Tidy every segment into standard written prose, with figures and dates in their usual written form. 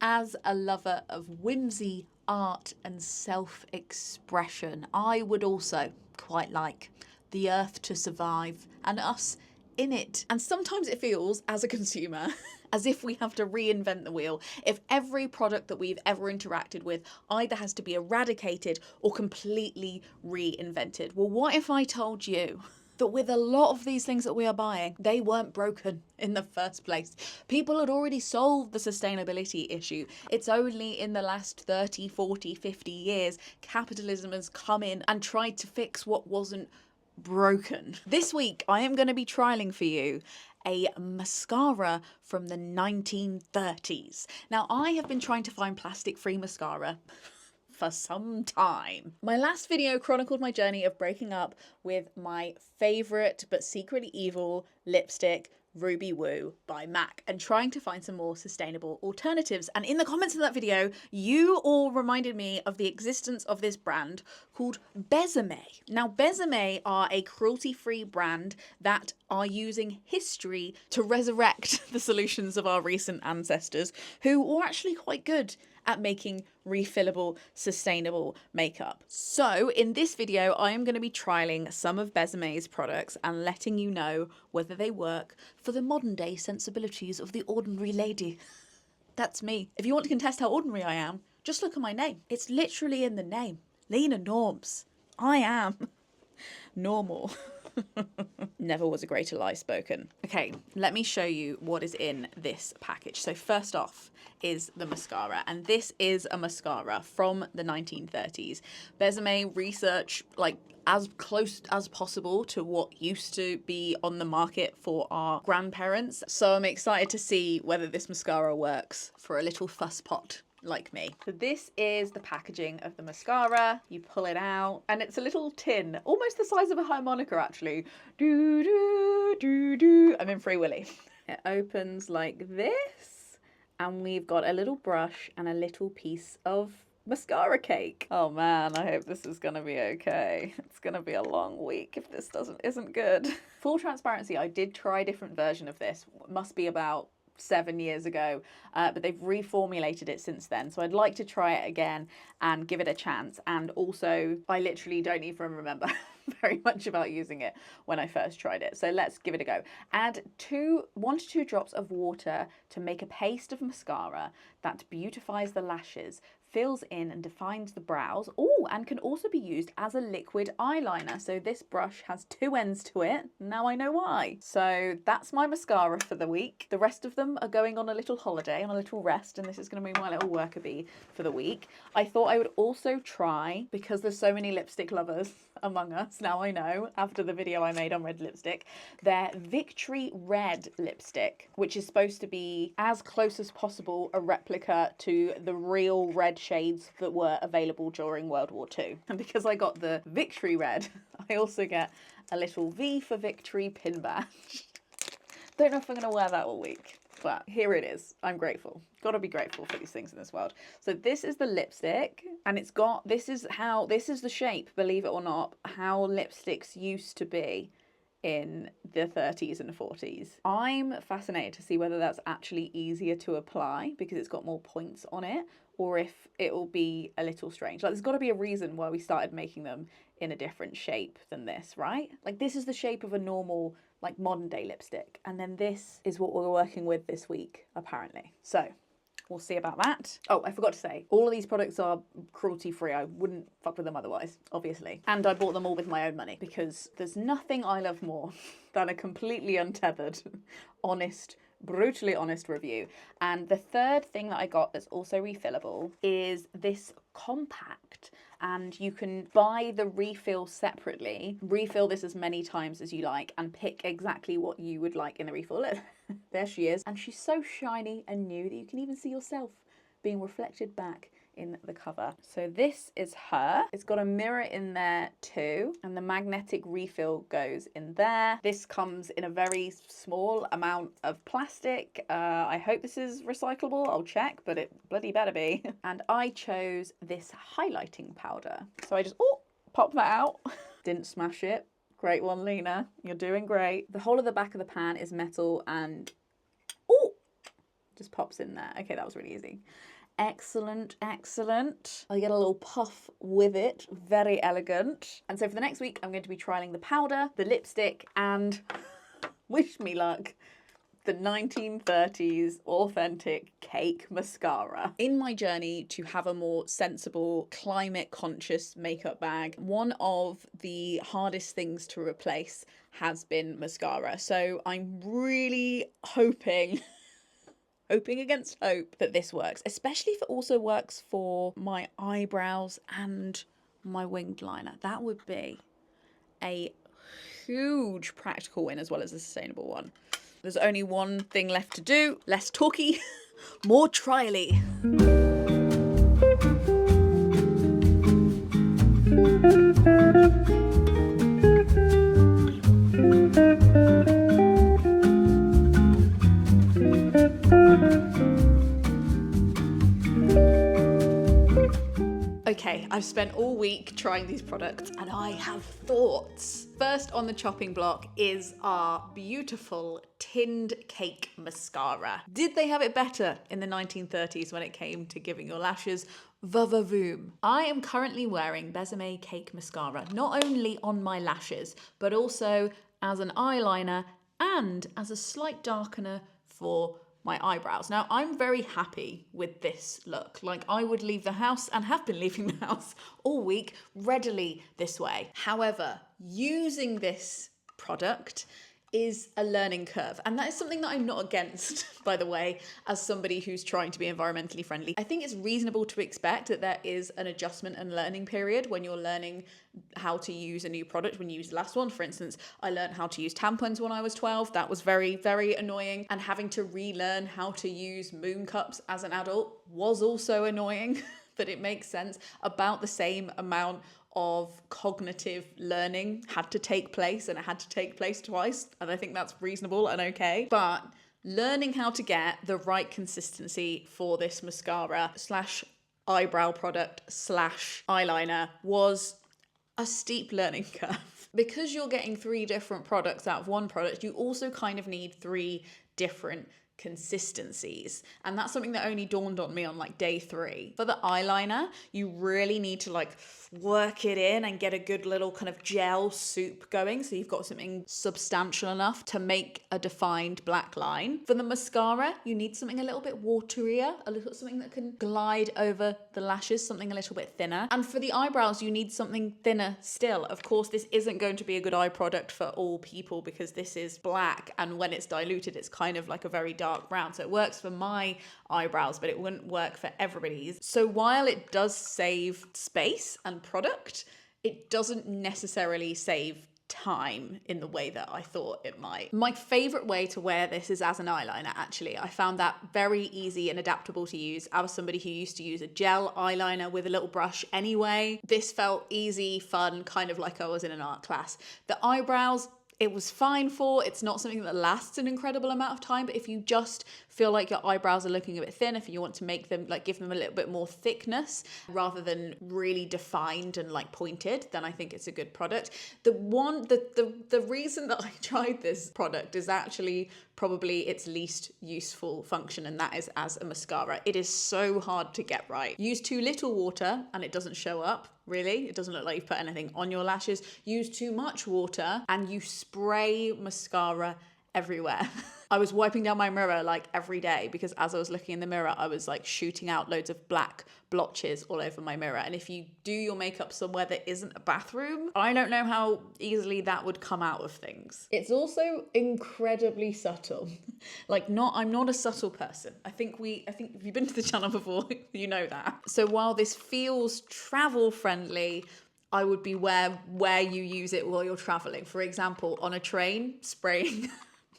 As a lover of whimsy, art, and self-expression, I would also quite like the earth to survive and us in it. And sometimes it feels, as a consumer, as if we have to reinvent the wheel. If every product that we've ever interacted with either has to be eradicated or completely reinvented. Well, what if I told you that with a lot of these things that we are buying, they weren't broken in the first place? People had already solved the sustainability issue. It's only in the last 30, 40, 50 years capitalism has come in and tried to fix what wasn't broken. This week, I am going to be trialing for you a mascara from the 1930s. Now, I have been trying to find plastic-free mascara for some time. My last video chronicled my journey of breaking up with my favourite but secretly evil lipstick, Ruby Woo by MAC, and trying to find some more sustainable alternatives. And in the comments of that video, you all reminded me of the existence of this brand called Besame. Now, Besame are a cruelty-free brand that are using history to resurrect the solutions of our recent ancestors, who were actually quite good at making refillable, sustainable makeup. So in this video, I am going to be trialing some of Besame's products and letting you know whether they work for the modern day sensibilities of the ordinary lady. That's me. If you want to contest how ordinary I am, just look at my name. It's literally in the name. Lena Norms. I am normal. Never was a greater lie spoken. Okay, let me show you what is in this package. So first off is the mascara, and this is a mascara from the 1930s. Besame research like as close as possible to what used to be on the market for our grandparents. So I'm excited to see whether this mascara works for a little fuss pot like me. So this is the packaging of the mascara. You pull it out and it's a little tin, almost the size of a harmonica actually. Do, do, do, do. I'm in Free Willy. It opens like this and we've got a little brush and a little piece of mascara cake. Oh man, I hope this is gonna be okay. It's gonna be a long week if this isn't good. Full transparency, I did try a different version of this. It must be about 7 years ago, but they've reformulated it since then. So I'd like to try it again and give it a chance. And also, I literally don't even remember very much about using it when I first tried it. So let's give it a go. Add 1 to 2 drops of water to make a paste of mascara that beautifies the lashes, fills in and defines the brows. Oh, and can also be used as a liquid eyeliner. So this brush has 2 ends to it. Now I know why. So that's my mascara for the week. The rest of them are going on a little holiday, on a little rest, and this is going to be my little worker bee for the week. I thought I would also try, because there's so many lipstick lovers among us, now I know, after the video I made on red lipstick, their Victory Red lipstick, which is supposed to be as close as possible a replica to the real red shades that were available during World War II. And because I got the Victory Red, I also get a little V for Victory pin badge. Don't know if I'm going to wear that all week, but here it is. I'm grateful. Got to be grateful for these things in this world. So this is the lipstick, and it's got, this is the shape, believe it or not, how lipsticks used to be in the 30s and 40s. I'm fascinated to see whether that's actually easier to apply because it's got more points on it, or if it will be a little strange. Like, there's got to be a reason why we started making them in a different shape than this, right? Like, this is the shape of a normal, like, modern day lipstick, and then this is what we're working with this week, apparently. So we'll see about that. Oh, I forgot to say, all of these products are cruelty-free. I wouldn't fuck with them otherwise, obviously. And I bought them all with my own money because there's nothing I love more than a completely untethered, honest, brutally honest review. And the third thing that I got that's also refillable is this compact, and you can buy the refill separately, refill this as many times as you like, and pick exactly what you would like in the refill. Look, there she is, and she's so shiny and new that you can even see yourself being reflected back in the cover. So this is her. It's got a mirror in there too, and the magnetic refill goes in there. This comes in a very small amount of plastic. I hope this is recyclable. I'll check, but it bloody better be. And I chose this highlighting powder. So I just, pop that out. Didn't smash it. Great one, Lena. You're doing great. The whole of the back of the pan is metal, and just pops in there. Okay, that was really easy. Excellent, excellent. I get a little puff with it, very elegant. And so for the next week, I'm going to be trialing the powder, the lipstick, and wish me luck, the 1930s authentic cake mascara. In my journey to have a more sensible, climate conscious makeup bag, one of the hardest things to replace has been mascara. So I'm really hoping against hope that this works, especially if it also works for my eyebrows and my winged liner. That would be a huge practical win as well as a sustainable one. There's only one thing left to do. Less talky, more trially. Okay, I've spent all week trying these products and I have thoughts. First on the chopping block is our beautiful tinned cake mascara. Did they have it better in the 1930s when it came to giving your lashes va-va-voom? I am currently wearing Besame Cake Mascara, not only on my lashes, but also as an eyeliner and as a slight darkener for my eyebrows. Now, I'm very happy with this look. Like, I would leave the house and have been leaving the house all week readily this way. However, using this product is a learning curve. And that is something that I'm not against, by the way, as somebody who's trying to be environmentally friendly. I think it's reasonable to expect that there is an adjustment and learning period when you're learning how to use a new product. When you use the last one, for instance, I learned how to use tampons when I was 12. That was very, very annoying. And having to relearn how to use moon cups as an adult was also annoying. But it makes sense. About the same amount of cognitive learning had to take place, and it had to take place twice, and I think that's reasonable and okay. But learning how to get the right consistency for this mascara slash eyebrow product slash eyeliner was a steep learning curve. Because you're getting 3 different products out of one product, you also kind of need 3 different consistencies, and that's something that only dawned on me on like day 3. For the eyeliner, you really need to like work it in and get a good little kind of gel soup going, so you've got something substantial enough to make a defined black line. For the mascara, you need something a little bit waterier, a little something that can glide over the lashes, something a little bit thinner. And for the eyebrows, you need something thinner still. Of course, this isn't going to be a good eye product for all people because this is black, and when it's diluted, it's kind of like a very dark brown. So it works for my eyebrows, but it wouldn't work for everybody's. So while it does save space and product, it doesn't necessarily save time in the way that I thought it might. My favorite way to wear this is as an eyeliner, actually. I found that very easy and adaptable to use. I was somebody who used to use a gel eyeliner with a little brush anyway. This felt easy, fun, kind of like I was in an art class. The eyebrows, it was fine for. It's not something that lasts an incredible amount of time, but if you just feel like your eyebrows are looking a bit thin, if you want to make them, like give them a little bit more thickness rather than really defined and like pointed, then I think it's a good product. The reason that I tried this product is actually probably its least useful function, and that is as a mascara. It is so hard to get right. Use too little water and it doesn't show up, really. It doesn't look like you've put anything on your lashes. Use too much water and you spray mascara everywhere. I was wiping down my mirror like every day because as I was looking in the mirror, I was like shooting out loads of black blotches all over my mirror. And if you do your makeup somewhere that isn't a bathroom, I don't know how easily that would come out of things. It's also incredibly subtle. I'm not a subtle person. I think if you've been to the channel before, you know that. So while this feels travel friendly, I would be where you use it while you're traveling. For example, on a train, spraying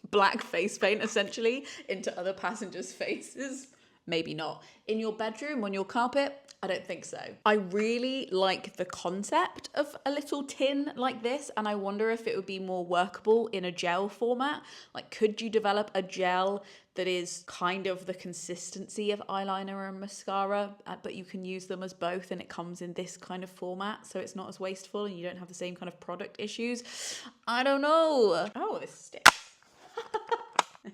black face paint essentially into other passengers' faces. Maybe not. In your bedroom, on your carpet, I don't think so. I really like the concept of a little tin like this, and I wonder if it would be more workable in a gel format. Like, could you develop a gel that is kind of the consistency of eyeliner and mascara, but you can use them as both and it comes in this kind of format, so it's not as wasteful and you don't have the same kind of product issues? I don't know. Oh, this sticks.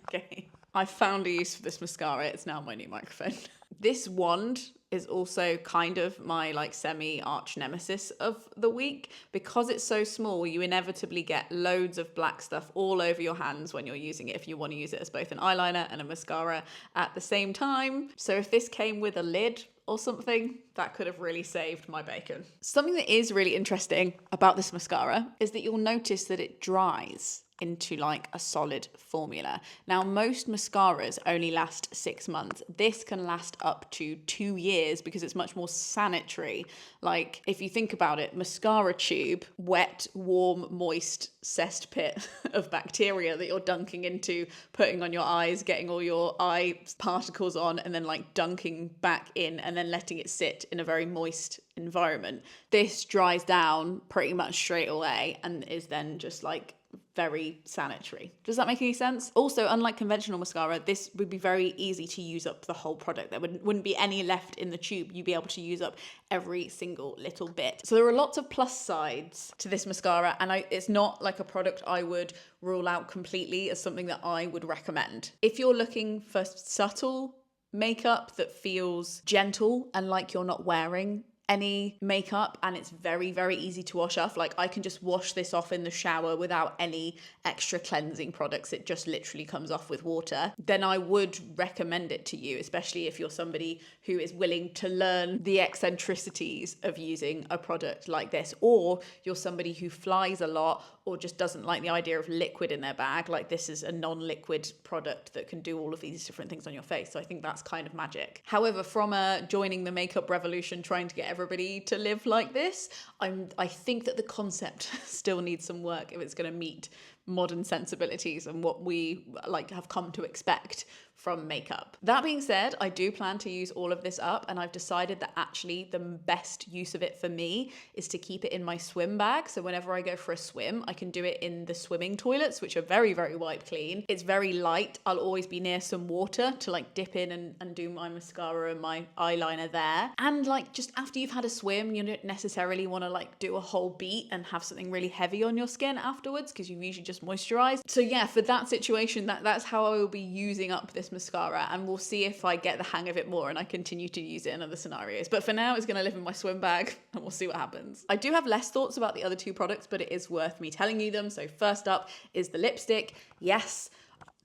Okay. I found a use for this mascara. It's now my new microphone. This wand is also kind of my like semi arch nemesis of the week. Because it's so small, you inevitably get loads of black stuff all over your hands when you're using it, if you want to use it as both an eyeliner and a mascara at the same time. So if this came with a lid or something, that could have really saved my bacon. Something that is really interesting about this mascara is that you'll notice that it dries into like a solid formula. Now, most mascaras only last 6 months. This can last up to 2 years because it's much more sanitary. Like, if you think about it, mascara tube, wet, warm, moist cesspit of bacteria that you're dunking into, putting on your eyes, getting all your eye particles on, and then like dunking back in and then letting it sit in a very moist environment. This dries down pretty much straight away and is then just like very sanitary. Does that make any sense? Also, unlike conventional mascara, this would be very easy to use up the whole product. There wouldn't be any left in the tube. You'd be able to use up every single little bit. So there are lots of plus sides to this mascara, and it's not like a product I would rule out completely as something that I would recommend. If you're looking for subtle makeup that feels gentle and like you're not wearing any makeup and it's very, very easy to wash off. Like, I can just wash this off in the shower without any extra cleansing products. It just literally comes off with water. Then I would recommend it to you, especially if you're somebody who is willing to learn the eccentricities of using a product like this, or you're somebody who flies a lot or just doesn't like the idea of liquid in their bag. Like, this is a non-liquid product that can do all of these different things on your face. So I think that's kind of magic. However, from joining the makeup revolution, trying to get everybody to live like this, I think that the concept still needs some work if it's going to meet modern sensibilities and what we like have come to expect from makeup. That being said, I do plan to use all of this up, and I've decided that actually the best use of it for me is to keep it in my swim bag. So whenever I go for a swim, I can do it in the swimming toilets, which are very, very wipe clean. It's very light. I'll always be near some water to like dip in and do my mascara and my eyeliner there. And like, just after you've had a swim, you don't necessarily want to like do a whole beat and have something really heavy on your skin afterwards, because you usually just moisturize. So yeah, for that situation, that's how I will be using up this mascara, and we'll see if I get the hang of it more and I continue to use it in other scenarios. But for now, it's going to live in my swim bag and we'll see what happens. I do have less thoughts about the other two products, but it is worth me telling you them. So first up is the lipstick. Yes,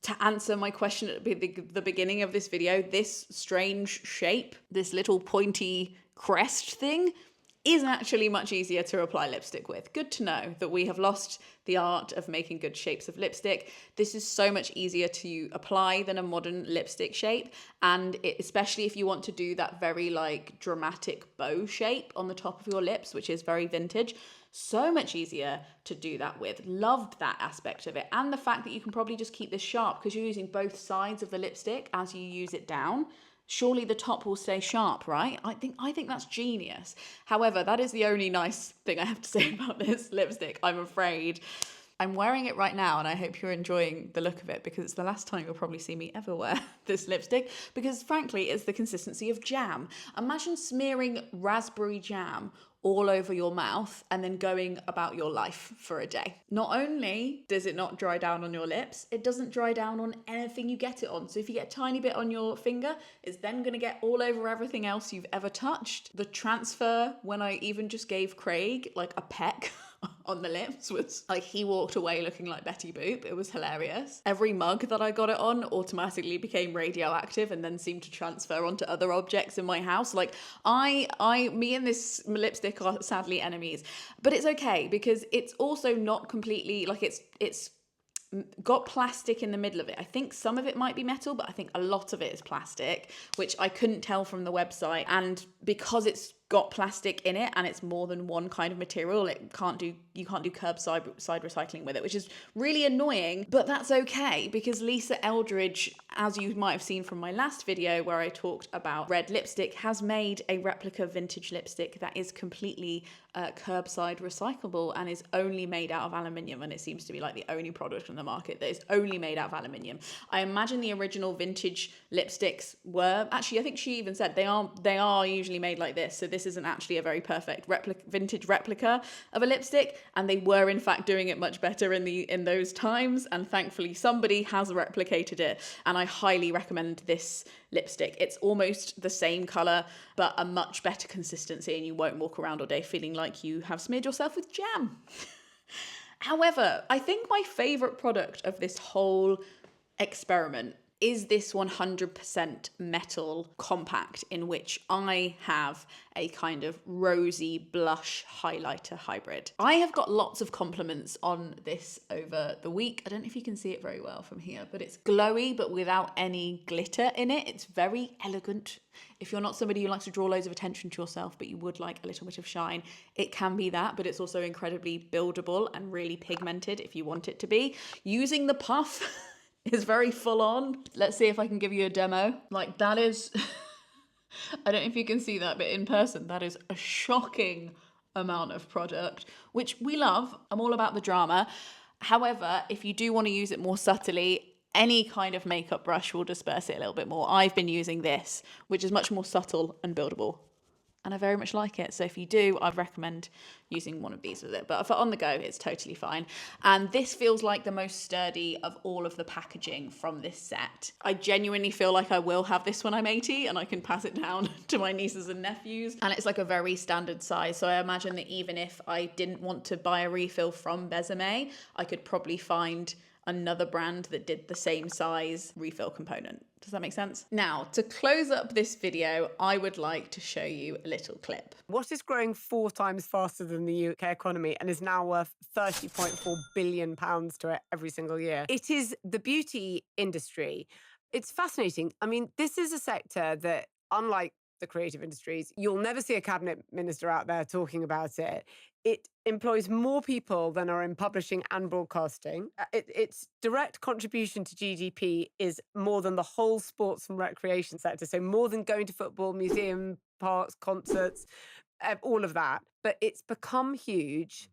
to answer my question at the beginning of this video, this strange shape, this little pointy crest thing, is actually much easier to apply lipstick with. Good to know that we have lost the art of making good shapes of lipstick. This is so much easier to apply than a modern lipstick shape, and especially if you want to do that very like dramatic bow shape on the top of your lips, which is very vintage. So much easier to do that with. Loved that aspect of it, and the fact that you can probably just keep this sharp because you're using both sides of the lipstick as you use it down. Surely the top will stay sharp, right? I think that's genius. However, that is the only nice thing I have to say about this lipstick, I'm afraid. I'm wearing it right now, and I hope you're enjoying the look of it, because it's the last time you'll probably see me ever wear this lipstick, because frankly, it's the consistency of jam. Imagine smearing raspberry jam all over your mouth and then going about your life for a day. Not only does it not dry down on your lips, it doesn't dry down on anything you get it on. So if you get a tiny bit on your finger, it's then gonna get all over everything else you've ever touched. The transfer, when I even just gave Craig like a peck on the lips, was like, he walked away looking like Betty Boop. It was hilarious. Every mug that I got it on automatically became radioactive and then seemed to transfer onto other objects in my house. Like, me and this lipstick are sadly enemies, but it's okay because it's also not completely like it's got plastic in the middle of it. I think some of it might be metal, but I think a lot of it is plastic, which I couldn't tell from the website. And because it's got plastic in it and it's more than one kind of material, you can't do curbside recycling with it, which is really annoying, but that's okay because Lisa Eldridge, as you might have seen from my last video where I talked about red lipstick, has made a replica vintage lipstick that is completely curbside recyclable and is only made out of aluminium, and it seems to be like the only product on the market that is only made out of aluminium. I imagine the original vintage lipsticks were, actually I think she even said they are usually made like this, so this this isn't actually a very perfect vintage replica of a lipstick, and they were in fact doing it much better in those times, and thankfully somebody has replicated it, and I highly recommend this lipstick. It's almost the same colour but a much better consistency, and you won't walk around all day feeling like you have smeared yourself with jam. However, I think my favourite product of this whole experiment is this 100% metal compact, in which I have a kind of rosy blush highlighter hybrid. I have got lots of compliments on this over the week. I don't know if you can see it very well from here, but it's glowy but without any glitter in it. It's very elegant. If you're not somebody who likes to draw loads of attention to yourself, but you would like a little bit of shine, it can be that, but it's also incredibly buildable and really pigmented if you want it to be. Using the puff is very full on. Let's see if I can give you a demo. Like, that is, I don't know if you can see that, but in person, that is a shocking amount of product, which we love. I'm all about the drama. However, if you do want to use it more subtly, any kind of makeup brush will disperse it a little bit more. I've been using this, which is much more subtle and buildable, and I very much like it. So if you do, I'd recommend using one of these with it. But for on the go, it's totally fine. And this feels like the most sturdy of all of the packaging from this set. I genuinely feel like I will have this when I'm 80 and I can pass it down to my nieces and nephews. And it's like a very standard size. So I imagine that even if I didn't want to buy a refill from Besame, I could probably find another brand that did the same size refill component. Does that make sense? Now, to close up this video, I would like to show you a little clip. What is growing 4 times faster than the UK economy and is now worth £30.4 billion to it every single year? It is the beauty industry. It's fascinating. I mean, this is a sector that, unlike the creative industries, you'll never see a cabinet minister out there talking about it. It employs more people than are in publishing and broadcasting. Its direct contribution to GDP is more than the whole sports and recreation sector. So more than going to football, museum, parks, concerts, all of that. But it's become huge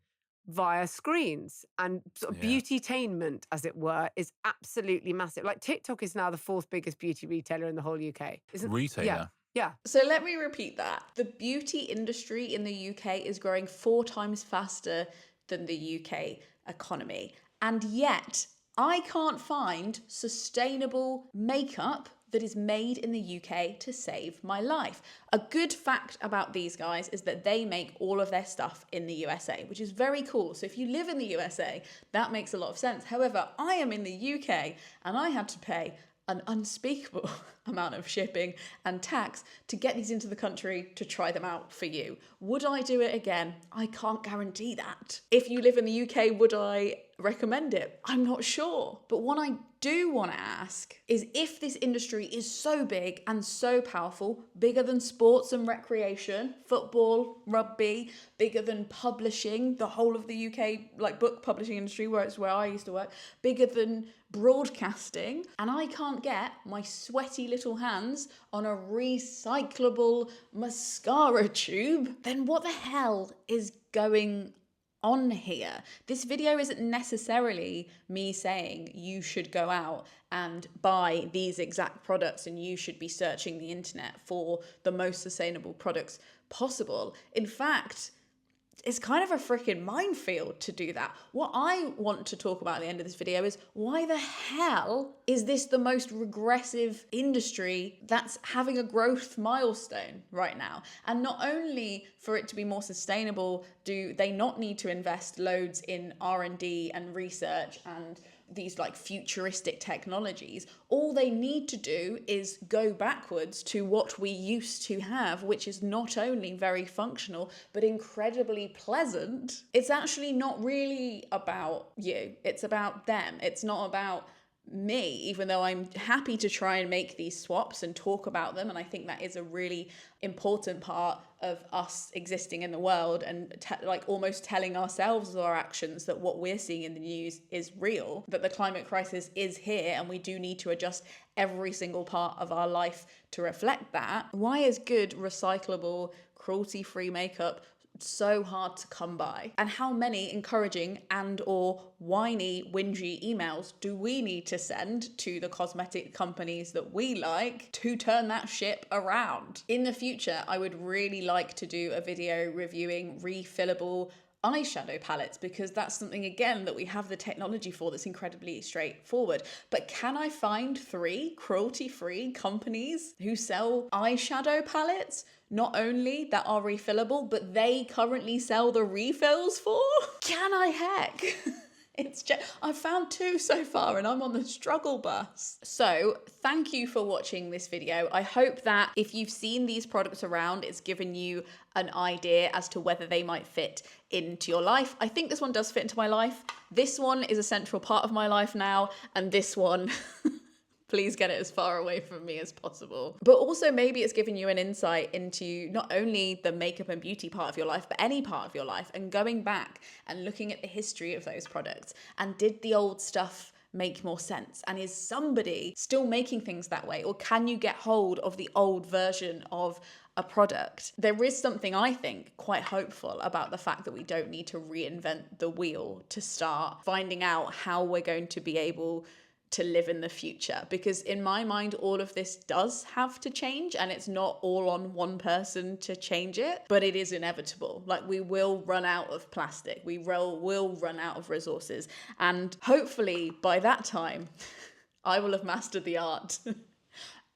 via screens, and sort of beauty-tainment, as it were, is absolutely massive. Like, TikTok is now the 4th biggest beauty retailer in the whole UK. Retailer? Yeah. So let me repeat that. The beauty industry in the UK is growing 4 times faster than the UK economy. And yet, I can't find sustainable makeup that is made in the UK to save my life. A good fact about these guys is that they make all of their stuff in the USA, which is very cool. So if you live in the USA, that makes a lot of sense. However, I am in the UK and I had to pay an unspeakable amount of shipping and tax to get these into the country to try them out for you. Would I do it again? I can't guarantee that. If you live in the UK, would I recommend it? I'm not sure. But what I do want to ask is, if this industry is so big and so powerful, bigger than sports and recreation, football, rugby, bigger than publishing, the whole of the UK, like book publishing industry, where it's where I used to work, bigger than broadcasting, and I can't get my sweaty little hands on a recyclable mascara tube, then what the hell is going on here? This video isn't necessarily me saying you should go out and buy these exact products and you should be searching the internet for the most sustainable products possible. In fact, it's kind of a freaking minefield to do that. What I want to talk about at the end of this video is, why the hell is this the most regressive industry that's having a growth milestone right now? And not only for it to be more sustainable, do they not need to invest loads in R&D and research and these like futuristic technologies. All they need to do is go backwards to what we used to have, which is not only very functional, but incredibly pleasant. It's actually not really about you. It's about them. It's not about me, even though I'm happy to try and make these swaps and talk about them. And I think that is a really important part of us existing in the world, and like almost telling ourselves with our actions that what we're seeing in the news is real, that the climate crisis is here and we do need to adjust every single part of our life to reflect that. Why is good, recyclable, cruelty-free makeup so hard to come by. And how many encouraging and or whiny, whingy emails do we need to send to the cosmetic companies that we like to turn that ship around? In the future, I would really like to do a video reviewing refillable eyeshadow palettes, because that's something, again, that we have the technology for that's incredibly straightforward. But can I find 3 cruelty-free companies who sell eyeshadow palettes, not only that are refillable, but they currently sell the refills for? Can I heck? I've found 2 so far and I'm on the struggle bus. So thank you for watching this video. I hope that if you've seen these products around, it's given you an idea as to whether they might fit into your life. I think this one does fit into my life. This one is a central part of my life now, and this one please get it as far away from me as possible. But also maybe it's giving you an insight into not only the makeup and beauty part of your life, but any part of your life, and going back and looking at the history of those products. And did the old stuff make more sense? And is somebody still making things that way? Or can you get hold of the old version of a product? There is something, I think, quite hopeful about the fact that we don't need to reinvent the wheel to start finding out how we're going to be able to live in the future, because in my mind all of this does have to change, and it's not all on one person to change it, but it is inevitable. Like, we will run out of plastic, we will run out of resources, and hopefully by that time I will have mastered the art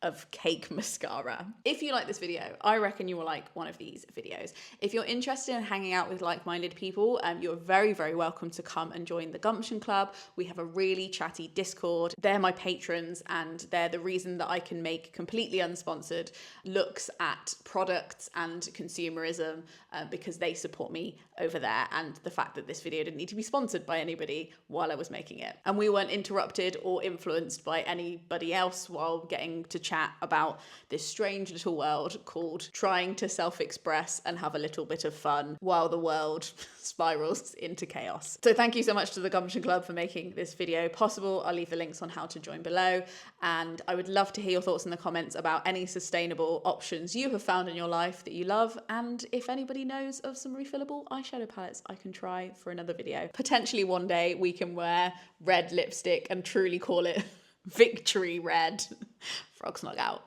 of cake mascara. If you like this video, I reckon you will like one of these videos. If you're interested in hanging out with like-minded people, you're very, very welcome to come and join the Gumption Club. We have a really chatty Discord. They're my patrons, and they're the reason that I can make completely unsponsored looks at products and consumerism, because they support me over there, and the fact that this video didn't need to be sponsored by anybody while I was making it. And we weren't interrupted or influenced by anybody else while getting to chat about this strange little world called trying to self-express and have a little bit of fun while the world spirals into chaos. So thank you so much to the Gumption Club for making this video possible. I'll leave the links on how to join below, and I would love to hear your thoughts in the comments about any sustainable options you have found in your life that you love, and if anybody knows of some refillable eyeshadow palettes I can try for another video. Potentially one day we can wear red lipstick and truly call it Victory Red. Frog's not out.